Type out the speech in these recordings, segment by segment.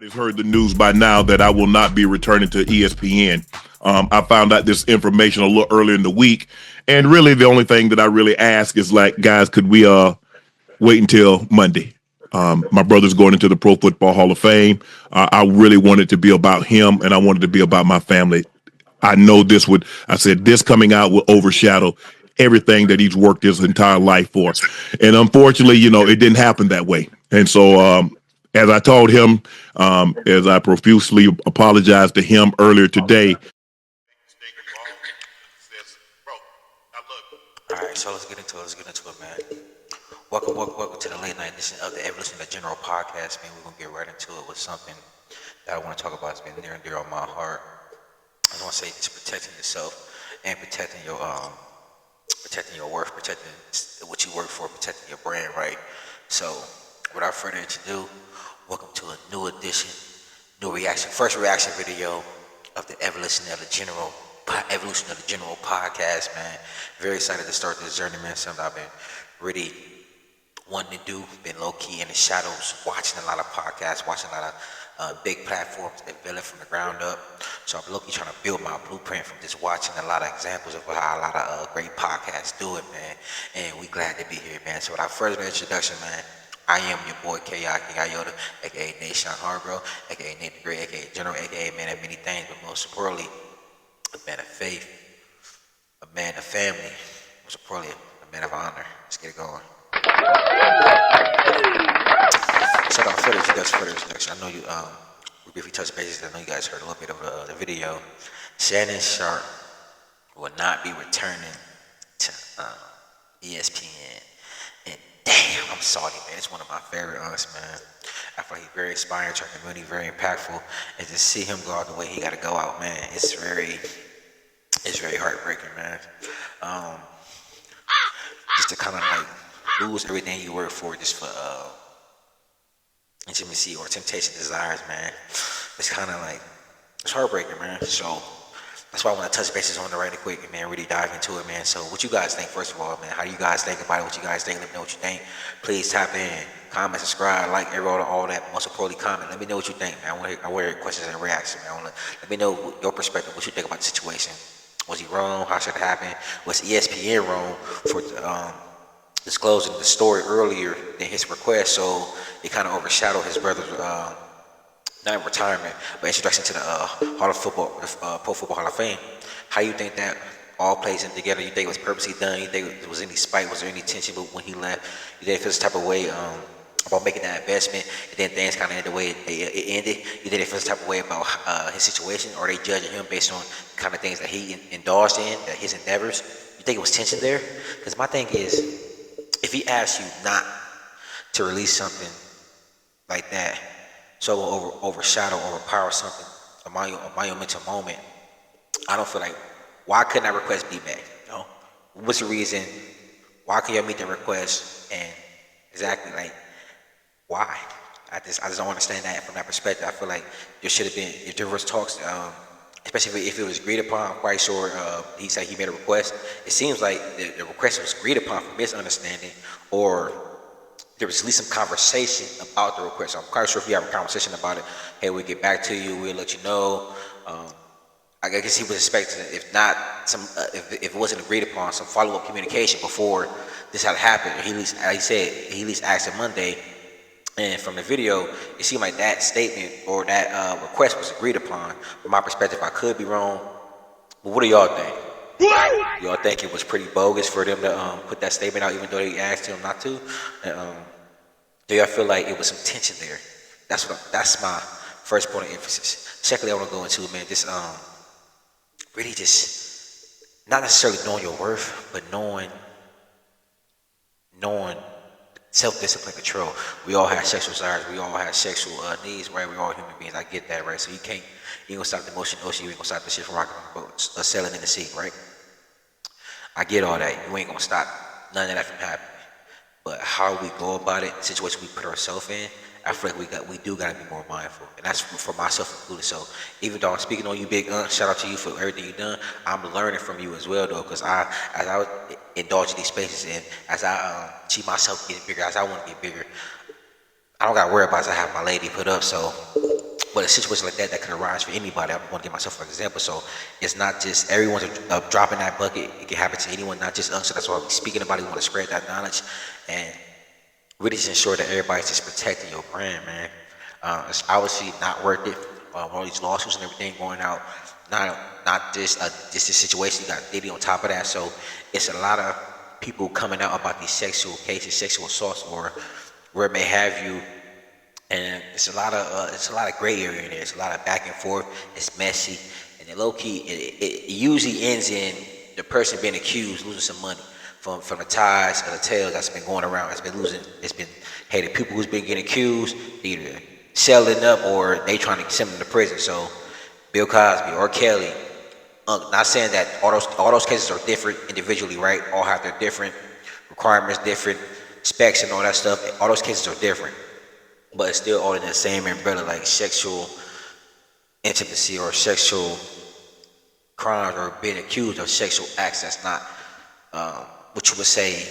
Has heard the news by now that I will not be returning to ESPN. I found out this information a little earlier in the week, and really the only thing that I really ask is like, guys, could we wait until Monday? My brother's going into the Pro Football Hall of Fame. I really wanted to be about him, and I wanted to be about my family. I know this would. I said this coming out will overshadow everything that he's worked his entire life for, and unfortunately, it didn't happen that way. And so, as I told him, as I profusely apologized to him earlier today. All right, so let's get into it. Man. Welcome to the late night edition of the Evolution of the General podcast, man. We're gonna get right into it with something that I want to talk about. It's been near and dear on my heart. I want to say just protecting yourself and protecting your worth, protecting what you work for, protecting your brand, right? So, without further ado, welcome to a new edition, first reaction video of the Evolution of the General podcast, man. Very excited to start this journey, man. Something I've been really wanting to do. Been low key in the shadows, watching a lot of podcasts, watching a lot of big platforms develop from the ground up. So I'm low key trying to build my blueprint from just watching a lot of examples of how a lot of great podcasts do it, man. And we glad to be here, man. So without further introduction, man, I am your boy K.I. Yoda, aka Nation Hargrove, aka Nate the Great, aka General, aka man of many things, but most importantly, a man of faith, a man of family, most importantly, a man of honor. Let's get it going. So without further introduction, I know you we briefly touched bases. I know you guys heard a little bit of the video. Shannon Sharp will not be returning to ESPN. And damn, I'm salty, man. It's one of my favorite aunts, man. I feel like he's very inspiring to our community, very impactful. And to see him go out the way he got to go out, man, it's very heartbreaking, man. Just to kind of like lose everything you work for just for intimacy or temptation desires, man. It's kind of like, it's heartbreaking, man. So that's why I want to touch bases on it right quick and, man, really dive into it, man. So what you guys think, first of all, man? How do you guys think about it? What you guys think? Let me know what you think. Please tap in, comment, subscribe, like, all that. Most importantly, comment. Let me know what you think, man. I want to hear questions and reactions, man. Let me know your perspective, what you think about the situation. Was he wrong? How should it happen? Was ESPN wrong for disclosing the story earlier than his request? So it kind of overshadowed his brother's not retirement, but introduction to the Hall of Football, Pro Football Hall of Fame. How you think that all plays in together? You think it was purposely done? You think there was any spite? Was there any tension when he left? You think it feels type of way about making that investment, and then things kind of ended the way it ended? You think it feels type of way about his situation, or are they judging him based on kind of things that he indulged in, that his endeavors? You think it was tension there? Because my thing is, if he asks you not to release something like that, so overshadow, overpower something, a monumental moment, I don't feel like, why couldn't that request be made? You know? What's the reason? Why can't y'all meet that request? And exactly, like, why? I just don't understand that from that perspective. I feel like there should have been, if there was talks, especially if it was agreed upon. I'm quite sure he said he made a request. It seems like the request was agreed upon from his understanding, or there was at least some conversation about the request. So I'm quite sure if you have a conversation about it, hey, we'll get back to you, we'll let you know. I guess he was expecting, if not if it wasn't agreed upon, some follow-up communication before this had happened. He at least, like he said, he at least asked him Monday. And from the video, it seemed like that statement or that request was agreed upon. From my perspective, I could be wrong. But what do y'all think? Y'all think it was pretty bogus for them to put that statement out, even though they asked him not to? And, do y'all feel like it was some tension there? That's my first point of emphasis. Secondly, I want to go into, man, this really just not necessarily knowing your worth, but knowing self-discipline, control. We all have sexual desires. We all have sexual needs, right? We're all human beings. I get that, right? So you ain't gonna stop the motion, you ain't gonna stop the shit from rocking on the boat, sailing in the sea, right? I get all that. You ain't gonna stop none of that from happening. But how we go about it, the situation we put ourselves in, I feel like we do gotta be more mindful, and that's for myself included. So even though I'm speaking on you, big shout out to you for everything you've done. I'm learning from you as well, though, because as I indulge in these spaces, and as I see myself getting bigger, as I want to get bigger, I don't gotta worry about it. I have my lady put up, so But a situation like that could arise for anybody. I'm going to give myself an example. So it's not just everyone's dropping that bucket. It can happen to anyone, not just us. So that's why we're speaking about it. We want to spread that knowledge and really just ensure that everybody's just protecting your brand, man. It's obviously not worth it. All these lawsuits and everything going out. Not just a situation. You got Diddy on top of that. So it's a lot of people coming out about these sexual cases, sexual assaults, or where it may have you. And it's a lot of gray area in there. It's a lot of back and forth. It's messy, and then low key, it usually ends in the person being accused losing some money from the ties or the tales that's been going around. Hey, the people who's been getting accused either selling up or they trying to send them to prison. So Bill Cosby or Kelly, not saying that all those cases are different individually, right? All have their different requirements, different specs, and all that stuff. All those cases are different. But it's still all in the same umbrella, like sexual intimacy or sexual crimes or being accused of sexual acts that's not what you would say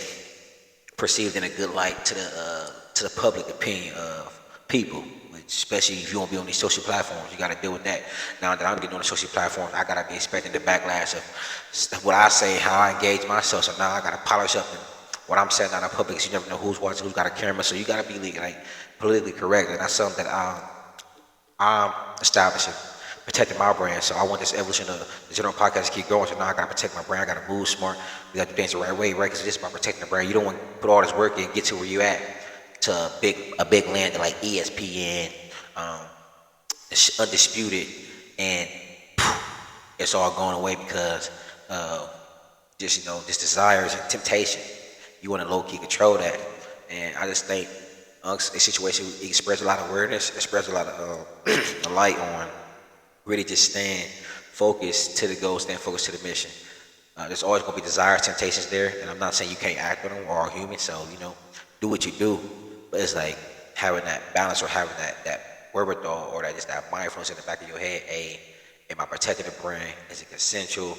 perceived in a good light to the public opinion of people. Especially if you won't be on these social platforms, you got to deal with that. Now that I'm getting on the social platforms, I got to be expecting the backlash of what I say, how I engage myself. So now I got to polish up and what I'm saying out in public. You never know who's watching, who's got a camera. So you got to be politically correct, and that's something that I'm establishing, protecting my brand. So I want this evolution of the general podcast to keep going. So now I gotta protect my brand. I gotta move smart. We got to do things the right way, right? Because it's just about protecting the brand. You don't want to put all this work in and get to where you at to a big land like ESPN, it's undisputed, and it's all going away because just just desires and temptation. You want to low key control that, and I just think. A situation, it spreads a lot of awareness, it spreads a lot of light on really just staying focused to the goal, staying focused to the mission. There's always going to be desires, temptations there, and I'm not saying you can't act on them. We're all human, so do what you do. But it's like having that balance or having that wherewithal or that mindfulness in the back of your head. Hey, am I protecting the brand? Is it consensual?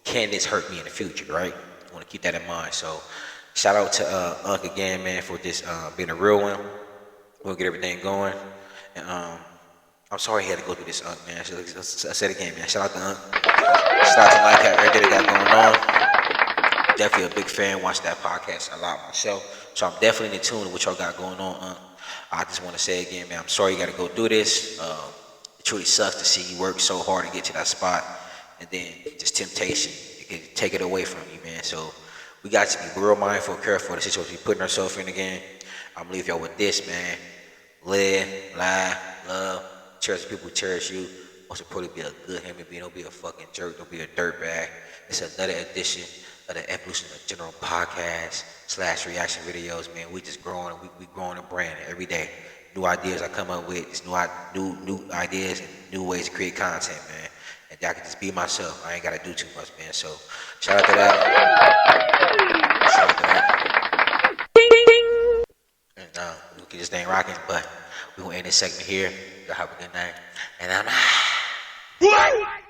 Can this hurt me in the future? Right? You want to keep that in mind. So. Shout out to Unc again, man, for this being a real one. We'll get everything going. And I'm sorry he had to go through this, Unc, man. I said it again, man. Shout out to Unc. Shout out to Nightcap, everything they got going on. Definitely a big fan. Watch that podcast a lot myself. So I'm definitely in tune with what y'all got going on, Unc. I just want to say again, man, I'm sorry you got to go through this. It truly sucks to see you work so hard to get to that spot. And then just temptation. It can take it away from you, man. So we got to be real mindful, careful of the situation we're putting ourselves in again. I'm gonna leave y'all with this, man. Live, laugh, love, cherish people who cherish you. Most importantly, be a good human being. Don't be a fucking jerk. Don't be a dirtbag. It's another edition of the evolution of general podcast / reaction videos, man. We just growing. We growing a brand every day. New ideas I come up with. Just new ideas and new ways to create content, man. And I can just be myself. I ain't gotta do too much, man. So shout out to that. And we keep this thing rocking, but we gonna end this segment here. Y'all have a good night. And I'm out.